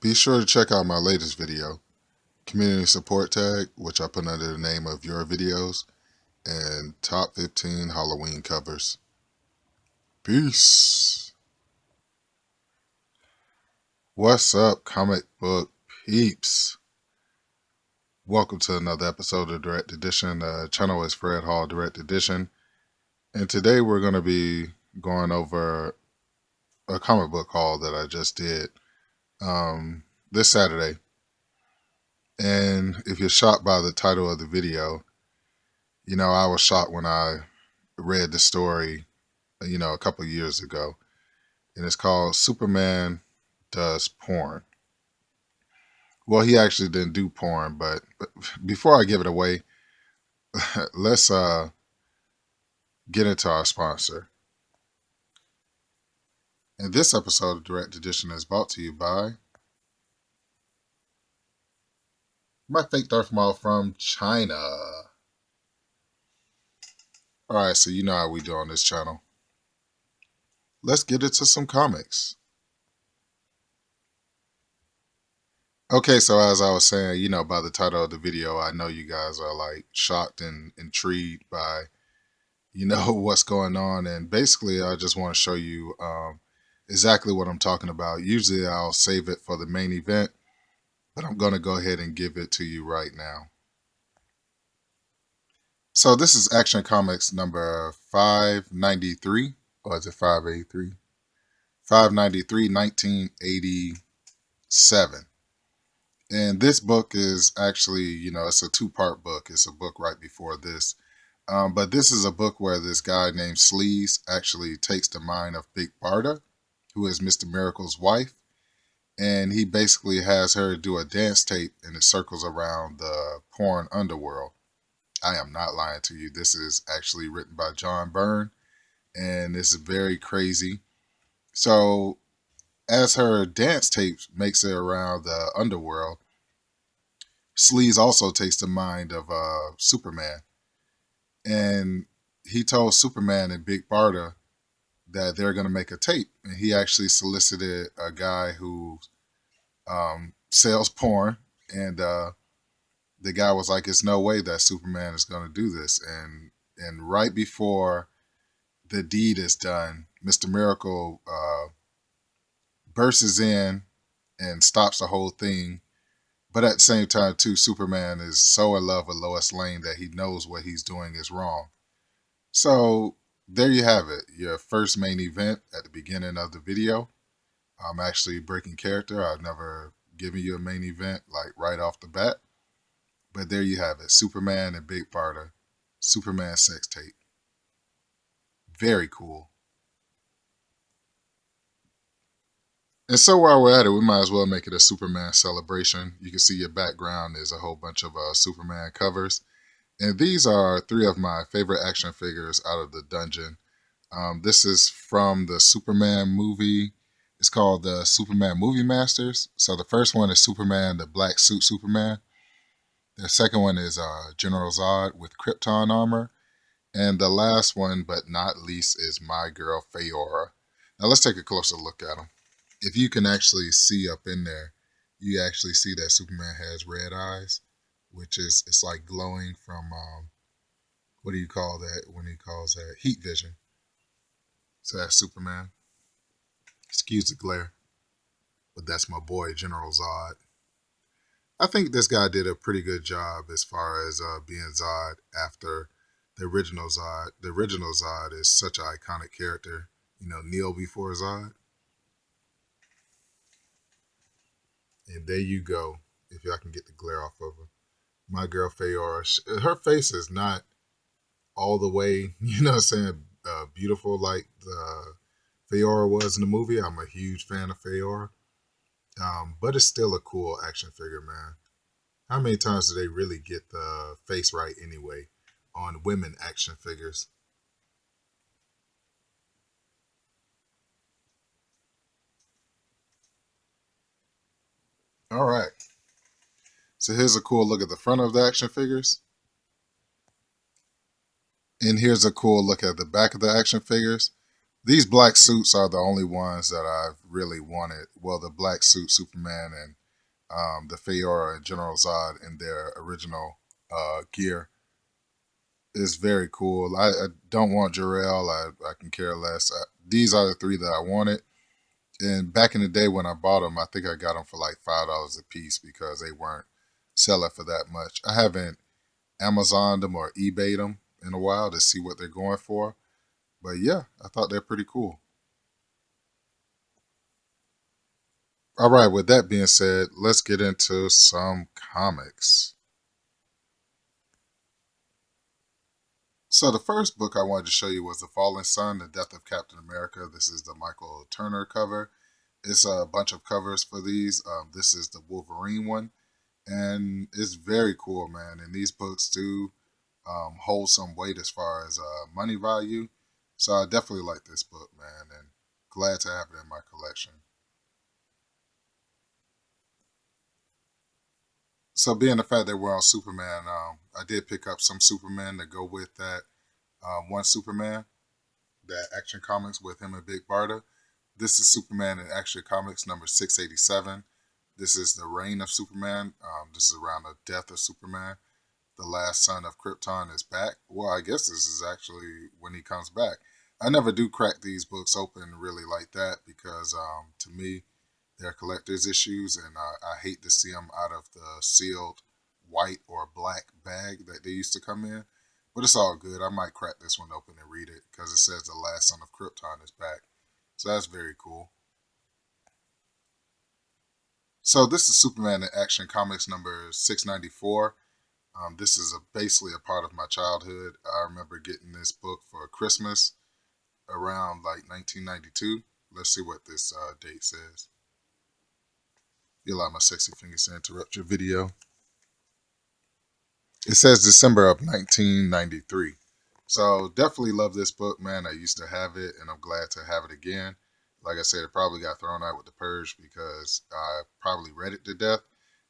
Be sure to check out my latest video, Community Support Tag, which I put under the name of your videos, and Top 15 Halloween Covers. Peace. What's up, comic book peeps? Welcome to another episode of Direct Edition. The channel is Fred Hall Direct Edition. And today we're going to be going over a comic book haul that I just did this Saturday. And if you're shocked by the title of the video, I was shocked when I read the story, a couple of years ago. And it's called Superman Does Porn. Well, he actually didn't do porn, but before I give it away, let's get into our sponsor. And this episode of Direct Edition is brought to you by my fake Darth Maul from China. Alright, so you know how we do on this channel. Let's get into some comics. Okay, so as I was saying, by the title of the video, I know you guys are like shocked and intrigued by, what's going on. And basically, I just want to show you exactly what I'm talking about. Usually I'll save it for the main event, but I'm going to go ahead and give it to you right now. So this is Action Comics number 593, or is it 583? 593, 1987. And this book is actually, it's a two-part book. It's a book right before this. But this is a book where this guy named Sleaze actually takes the mind of Big Barda, who is Mr. Miracle's wife. And he basically has her do a dance tape, and it circles around the porn underworld. I am not lying to you. This is actually written by John Byrne, and it's very crazy. So as her dance tape makes it around the underworld, Sleaze also takes the mind of Superman. And he told Superman and Big Barda that they're going to make a tape. And he actually solicited a guy who sells porn. And the guy was like, it's no way that Superman is going to do this. And right before the deed is done, Mr. Miracle bursts in and stops the whole thing. But at the same time, too, Superman is so in love with Lois Lane that he knows what he's doing is wrong. So there you have it, your first main event at the beginning of the video. I'm actually breaking character. I've never given you a main event like right off the bat. But there you have it, Superman and Big Barda, Superman sex tape. Very cool. And so while we're at it, we might as well make it a Superman celebration. You can see your background is a whole bunch of Superman covers. And these are three of my favorite action figures out of the dungeon. This is from the Superman movie. It's called the Superman Movie Masters. So the first one is Superman, the black suit Superman. The second one is General Zod with Krypton armor. And the last one, but not least, is my girl Faora. Now let's take a closer look at them. If you can actually see up in there, you actually see that Superman has red eyes, which is, it's like glowing from, what do you call that when he calls that? Heat vision. So that's Superman. Excuse the glare, but that's my boy, General Zod. I think this guy did a pretty good job as far as being Zod after the original Zod. The original Zod is such an iconic character, kneel before Zod. And there you go, if y'all can get the glare off of her. My girl Faora, her face is not all the way, beautiful like Faora was in the movie. I'm a huge fan of Faora. But it's still a cool action figure, man. How many times do they really get the face right anyway on women action figures? All right. So here's a cool look at the front of the action figures. And here's a cool look at the back of the action figures. These black suits are the only ones that I've really wanted. Well, the black suit Superman and the Fedora and General Zod in their original gear is very cool. I don't want Jor-El. I can care less. These are the three that I wanted. And back in the day when I bought them, I think I got them for like $5 a piece because they weren't selling for that much. I haven't Amazoned them or eBayed them in a while to see what they're going for. But yeah, I thought they're pretty cool. All right, with that being said, let's get into some comics. So the first book I wanted to show you was The Fallen Sun, The Death of Captain America. This is the Michael Turner cover. It's a bunch of covers for these. This is the Wolverine one, and it's very cool, man. And these books do hold some weight as far as money value. So I definitely like this book, man, and glad to have it in my collection. So being the fact that we're on Superman, I did pick up some Superman to go with that one Superman, that Action Comics with him and Big Barda. This is Superman in Action Comics number 687. This is the reign of Superman. This is around the death of Superman. The last son of Krypton is back. Well, I guess this is actually when he comes back. I never do crack these books open really like that because to me, they're collector's issues, and I hate to see them out of the sealed white or black bag that they used to come in. But it's all good. I might crack this one open and read it because it says the last son of Krypton is back. So that's very cool. So this is Superman in Action Comics number 694. This is basically a part of my childhood. I remember getting this book for Christmas around like 1992. Let's see what this date says. You allow my sexy fingers to interrupt your video. It says December of 1993. So definitely love this book, man. I used to have it, and I'm glad to have it again. Like I said, it probably got thrown out with the purge because I probably read it to death.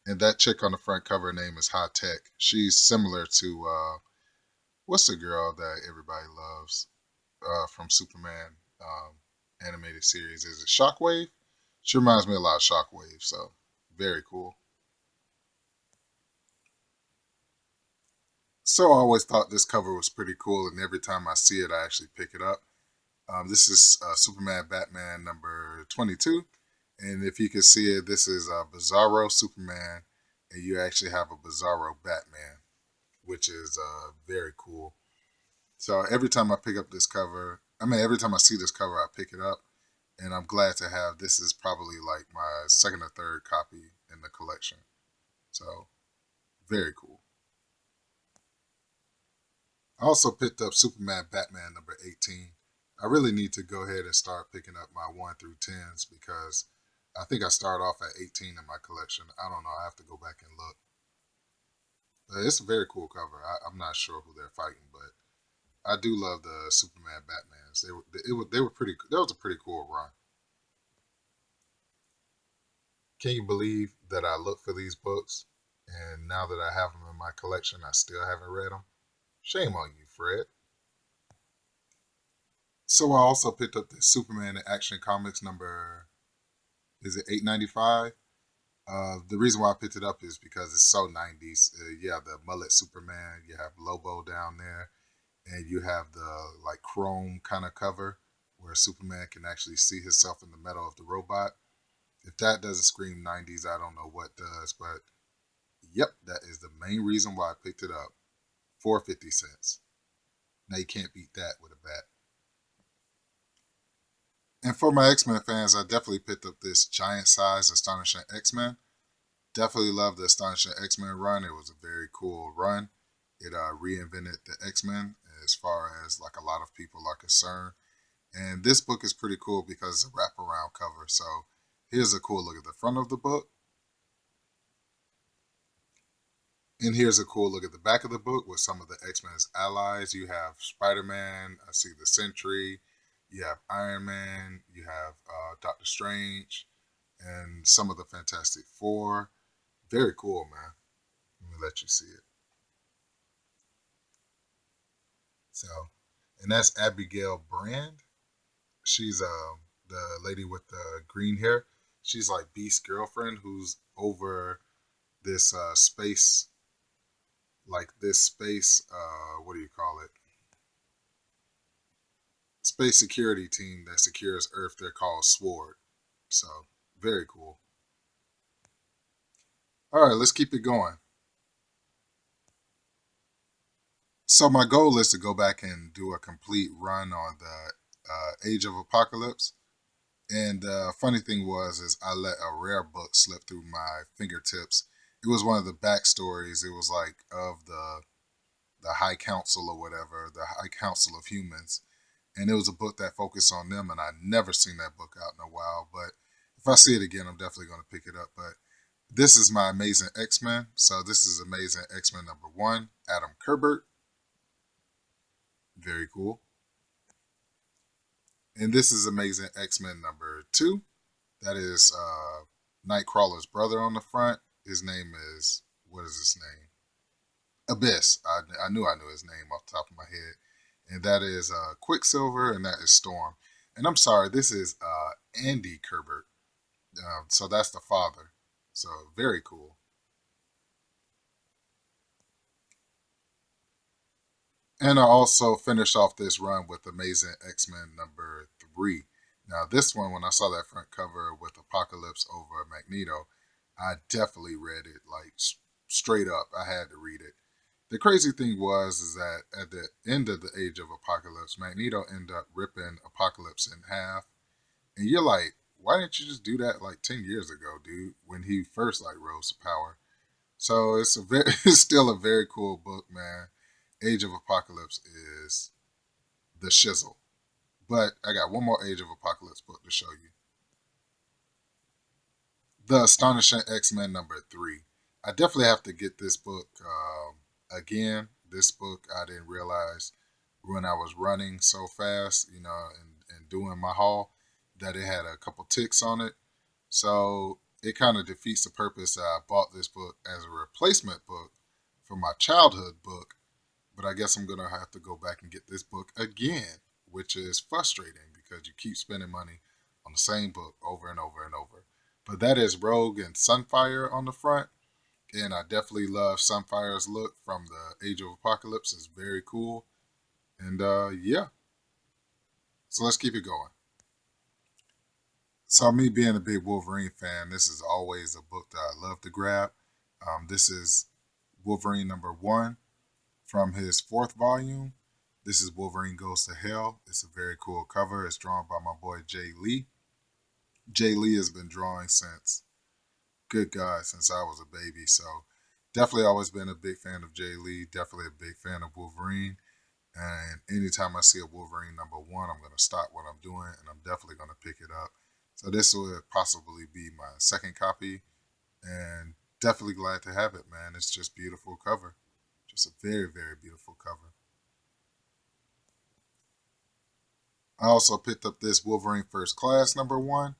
And that chick on the front cover name is High Tech. She's similar to what's the girl that everybody loves from Superman animated series? Is it Shockwave? She reminds me a lot of Shockwave. So very cool. So I always thought this cover was pretty cool, and every time I see it, I actually pick it up. This is Superman Batman number 22. And if you can see it, this is Bizarro Superman, and you actually have a Bizarro Batman, which is very cool. So every time I pick up this cover, every time I see this cover, I pick it up, and I'm glad to have this is probably like my second or third copy in the collection. So very cool. I also picked up Superman Batman number 18. I really need to go ahead and start picking up my 1 through 10s because I think I start off at 18 in my collection. I don't know. I have to go back and look. But it's a very cool cover. I'm not sure who they're fighting, but I do love the Superman Batmans. They were pretty. That was a pretty cool run. Can you believe that I looked for these books, and now that I have them in my collection, I still haven't read them? Shame on you, Fred. So I also picked up the Superman in Action Comics number, is it 895? The reason why I picked it up is because it's so 90s. You have the mullet Superman, you have Lobo down there, and you have the like chrome kind of cover where Superman can actually see himself in the metal of the robot. If that doesn't scream 90s, I don't know what does. But yep, that is the main reason why I picked it up for 50 cents. Now you can't beat that with a bat. And for my X Men fans, I definitely picked up this giant size Astonishing X Men. Definitely love the Astonishing X Men run. It was a very cool run. It reinvented the X Men as far as like a lot of people are concerned. And this book is pretty cool because it's a wraparound cover. So here's a cool look at the front of the book. And here's a cool look at the back of the book with some of the X Men's allies. You have Spider Man, I see the Sentry, you have Iron Man, you have Doctor Strange, and some of the Fantastic Four. Very cool, man. Let me let you see it. So, and that's Abigail Brand. She's the lady with the green hair. She's like Beast's girlfriend who's over this space, like this space. What do you call it? Space security team that secures Earth. They're called Sword. So very cool. All right, let's keep it going. So my goal is to go back and do a complete run on the Age of Apocalypse. And funny thing was, is I let a rare book slip through my fingertips. It was one of the backstories. It was like of the High Council or whatever, the High Council of Humans, and it was a book that focused on them. And I never seen that book out in a while. But if I see it again, I'm definitely going to pick it up. But this is my Amazing X-Men. So this is Amazing X-Men #1, Adam Kubert. Very cool. And this is Amazing X-Men #2. That is Nightcrawler's brother on the front. His name is, what is his name? Abyss. I knew his name off the top of my head. And that is Quicksilver, and that is Storm. And I'm sorry, this is Andy Kubert. So that's the father. So very cool. And I also finished off this run with Amazing X-Men #3. Now, this one, when I saw that front cover with Apocalypse over Magneto, I definitely read it like straight up. I had to read it. The crazy thing was is that at the end of the Age of Apocalypse, Magneto ended up ripping Apocalypse in half, and you're like, why didn't you just do that like 10 years ago, dude? When he first like rose to power. So it's a very, it's still a very cool book, man. Age of Apocalypse is the shizzle. But I got one more Age of Apocalypse book to show you. The Astonishing X-Men #3. I definitely have to get this book again. This book I didn't realize when I was running so fast, and doing my haul, that it had a couple ticks on it. So it kind of defeats the purpose that I bought this book as a replacement book for my childhood book. But I guess I'm gonna have to go back and get this book again, which is frustrating because you keep spending money on the same book over and over and over. But that is Rogue and Sunfire on the front, and I definitely love Sunfire's look from the Age of Apocalypse. It's very cool, and yeah. So let's keep it going. So me being a big Wolverine fan, this is always a book that I love to grab. This is Wolverine #1 from his fourth volume. This is Wolverine Goes to Hell. It's a very cool cover. It's drawn by my boy Jay Lee. Jay Lee has been drawing since, good God, since I was a baby. So definitely always been a big fan of Jay Lee. Definitely a big fan of Wolverine. And anytime I see a Wolverine #1, I'm going to stop what I'm doing and I'm definitely going to pick it up. So this will possibly be my second copy, and definitely glad to have it, man. It's just beautiful cover. Just a very, very beautiful cover. I also picked up this Wolverine First Class #1.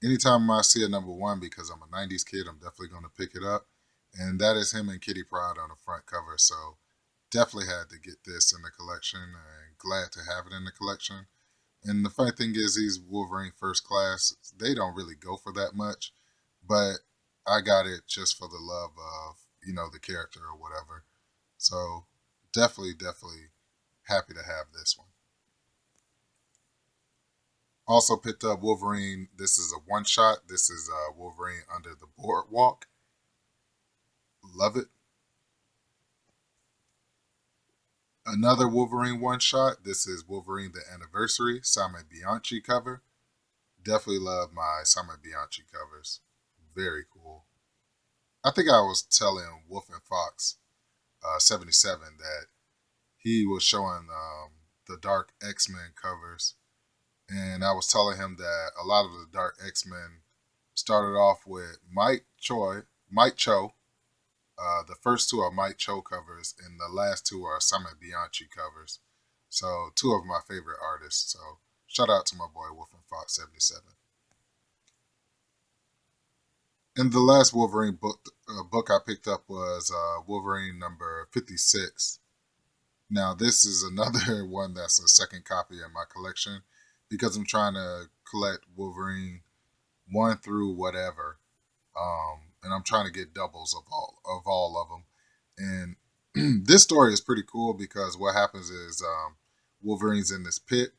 Anytime I see a #1, because I'm a 90s kid, I'm definitely going to pick it up. And that is him and Kitty Pryde on the front cover. So definitely had to get this in the collection and glad to have it in the collection. And the funny thing is, these Wolverine First Class, they don't really go for that much. But I got it just for the love of, the character or whatever. So definitely, definitely happy to have this one. Also picked up Wolverine. This is a one shot. This is Wolverine Under the Boardwalk. Love it. Another Wolverine one shot. This is Wolverine the Anniversary. Simon Bianchi cover. Definitely love my Simon Bianchi covers. Very cool. I think I was telling Wolf and Fox 77 that he was showing the Dark X-Men covers. And I was telling him that a lot of the Dark X-Men started off with Mike Cho. The first two are Mike Cho covers, and the last two are Simon Bianchi covers. So two of my favorite artists. So shout out to my boy Wolf and Fox 77. And the last Wolverine book I picked up was Wolverine #56. Now this is another one that's a second copy in my collection because I'm trying to collect Wolverine one through whatever, and I'm trying to get doubles of all of them. And this story is pretty cool because what happens is Wolverine's in this pit,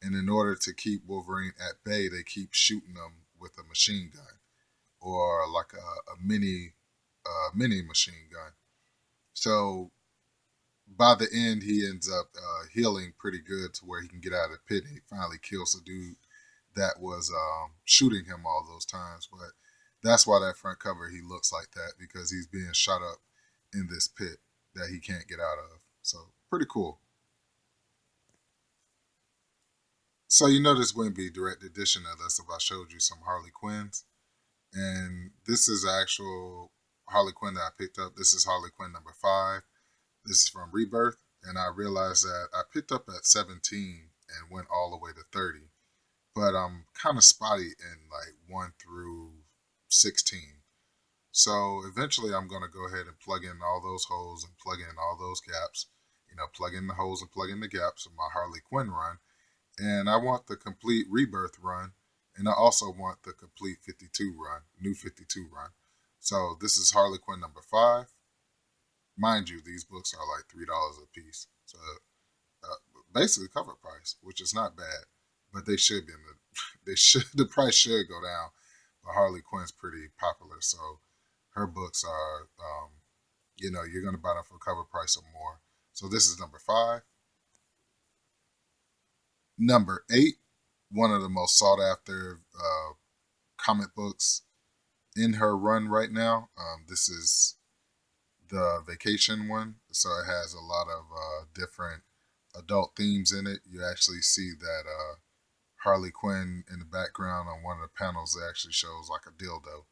and in order to keep Wolverine at bay, they keep shooting him with a machine gun or like a mini machine gun. So by the end, he ends up healing pretty good to where he can get out of the pit. And he finally kills the dude that was shooting him all those times. But that's why that front cover he looks like that, because he's being shot up in this pit that he can't get out of. So pretty cool. So you know this wouldn't be direct edition unless if I showed you some Harley Quinns. And this is actual Harley Quinn that I picked up. This is Harley Quinn number 5. This is from Rebirth, and I realized that I picked up at 17 and went all the way to 30, but I'm kind of spotty in like 1 through 16. So eventually I'm going to go ahead and plug in all those holes and plug in all those gaps, plug in the holes and plug in the gaps of my Harley Quinn run. And I want the complete Rebirth run, and I also want the complete 52 run, new 52 run. So this is Harley Quinn number 5. Mind you, these books are like $3 a piece. So basically cover price, which is not bad, but they should be in the the price should go down. But Harley Quinn's pretty popular, so her books are you're gonna buy them for cover price or more. So this is number 5. Number 8, one of the most sought after comic books in her run right now. This is the vacation one, so it has a lot of different adult themes in it. You actually see that Harley Quinn in the background on one of the panels. It actually shows like a dildo.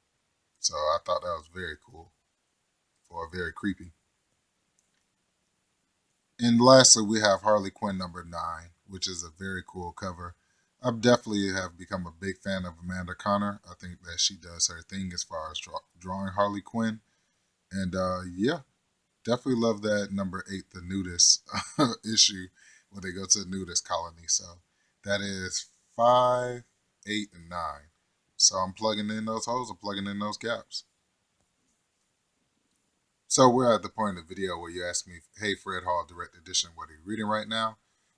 So I thought that was very cool or very creepy. And lastly, we have Harley Quinn number 9, which is a very cool cover. I definitely have become a big fan of Amanda Connor. I think that she does her thing as far as drawing Harley Quinn. And yeah, definitely love that number 8, the nudist issue, where they go to the nudist colony. So that is 5, 8, and 9. So I'm plugging in those holes. I'm plugging in those gaps. So we're at the point in the video where you asked me, hey, Fred Hall, direct edition, what are you reading right now?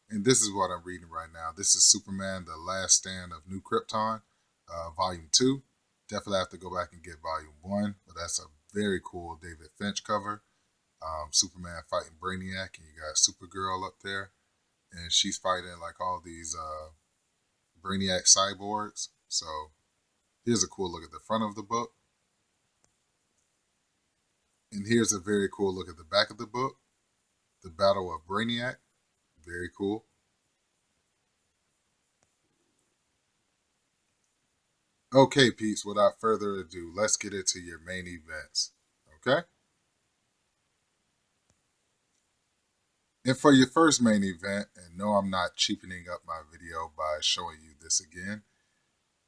And this is what I'm reading right now. This is Superman, The Last Stand of New Krypton, Volume 2. Definitely have to go back and get Volume 1, but that's a very cool David Finch cover. Superman fighting Brainiac, and you got Supergirl up there, and she's fighting like all these Brainiac cyborgs. So here's a cool look at the front of the book. And here's a very cool look at the back of the book. The Battle of Brainiac. Very cool. Okay, Pete's, without further ado, let's get into your main events. Okay? And for your first main event, and no, I'm not cheapening up my video by showing you this again,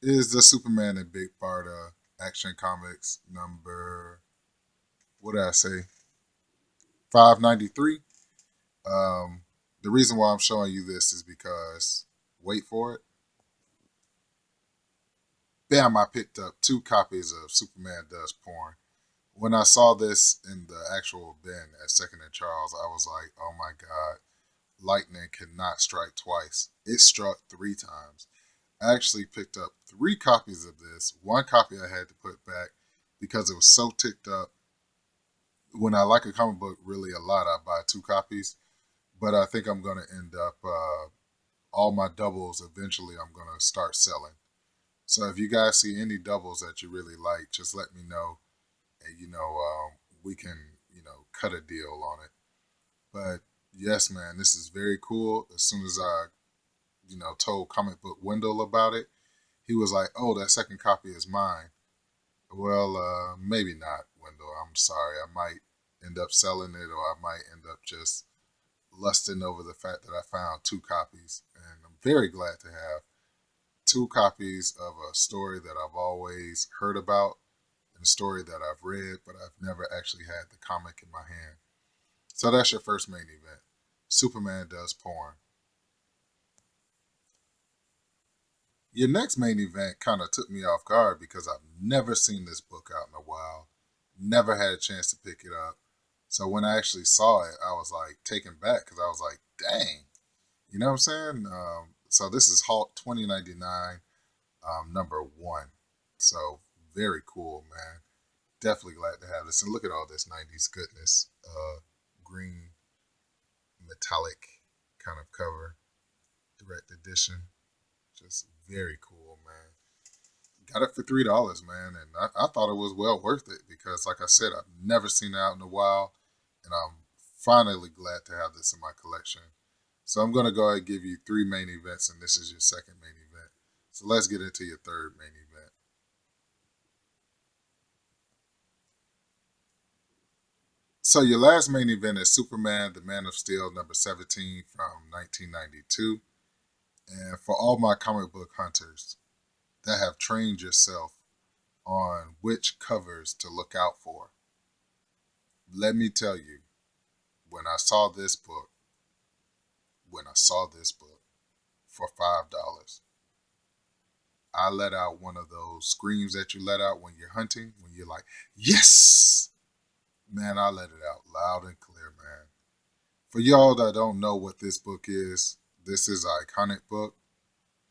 is the Superman and Big Barda Action Comics number, what did I say? 593. The reason why I'm showing you this is because, wait for it, bam, I picked up 2 copies of Superman Does Porn. When I saw this in the actual bin at Second and Charles, I was like, oh my God, lightning cannot strike twice. It struck 3 times. I actually picked up 3 copies of this. 1 copy I had to put back because it was so ticked up. When I like a comic book really a lot, I buy 2 copies. But I think I'm going to end up, all my doubles eventually I'm going to start selling. So if you guys see any doubles that you really like, just let me know. And, we can, cut a deal on it. But yes, man, this is very cool. As soon as I, told Comic Book Wendell about it, he was like, oh, that second copy is mine. Well, maybe not, Wendell. I'm sorry. I might end up selling it, or I might end up just lusting over the fact that I found 2 copies. And I'm very glad to have 2 copies of a story that I've always heard about and a story that I've read, but I've never actually had the comic in my hand. So that's your first main event. Superman Does Porn. Your next main event kind of took me off guard because I've never seen this book out in a while, never had a chance to pick it up. So when I actually saw it, I was like taken back because I was like, dang, you know what I'm saying? So this is Halt 2099, number 1. So very cool, man. Definitely glad to have this. And look at all this 90s goodness. Green metallic kind of cover, direct edition. Just very cool, man. Got it for $3, man, and I thought it was well worth it because, like I said, I've never seen it out in a while, and I'm finally glad to have this in my collection. So I'm gonna go ahead and give you 3 main events, and this is your second main event. So let's get into your third main event. So your last main event is Superman: The Man of Steel, number 17 from 1992, and for all my comic book hunters that have trained yourself on which covers to look out for. Let me tell you, when I saw this book, when I saw this book for $5, I let out one of those screams that you let out when you're hunting, when you're like, yes! Man, I let it out loud and clear, man. For y'all that don't know what this book is, this is an iconic book.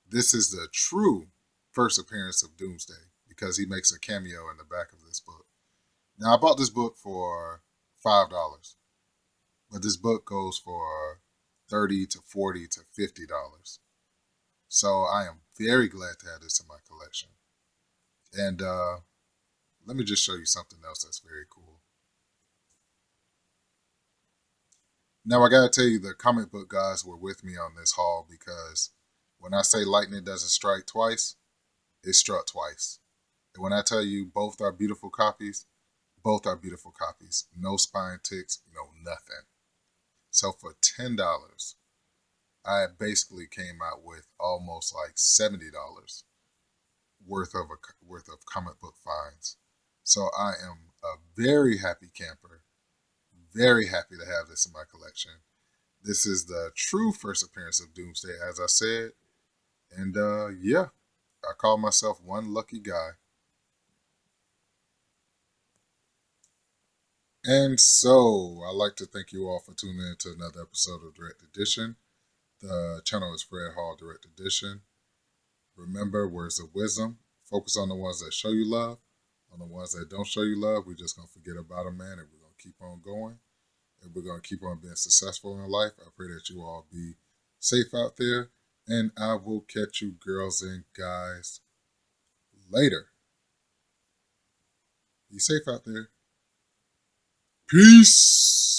This is the true first appearance of Doomsday because he makes a cameo in the back of this book. Now, I bought this book for $5, but this book goes for $30 to $40 to $50. So I am very glad to have this in my collection. And let me just show you something else that's very cool. Now, I gotta tell you, the comic book guys were with me on this haul because when I say lightning doesn't strike twice, it struck twice. And when I tell you both are beautiful copies, both are beautiful copies. No spine ticks, no nothing. So for $10, I basically came out with almost like $70 worth of comic book finds. So I am a very happy camper, very happy to have this in my collection. This is the true first appearance of Doomsday, as I said, and yeah, I call myself one lucky guy. And so I'd like to thank you all for tuning in to another episode of Direct Edition. The channel is Fred Hall Direct Edition. Remember, words of wisdom. Focus on the ones that show you love. On the ones that don't show you love, we're just going to forget about them, man, and we're going to keep on going. And we're going to keep on being successful in life. I pray that you all be safe out there. And I will catch you girls and guys later. Be safe out there. Peace.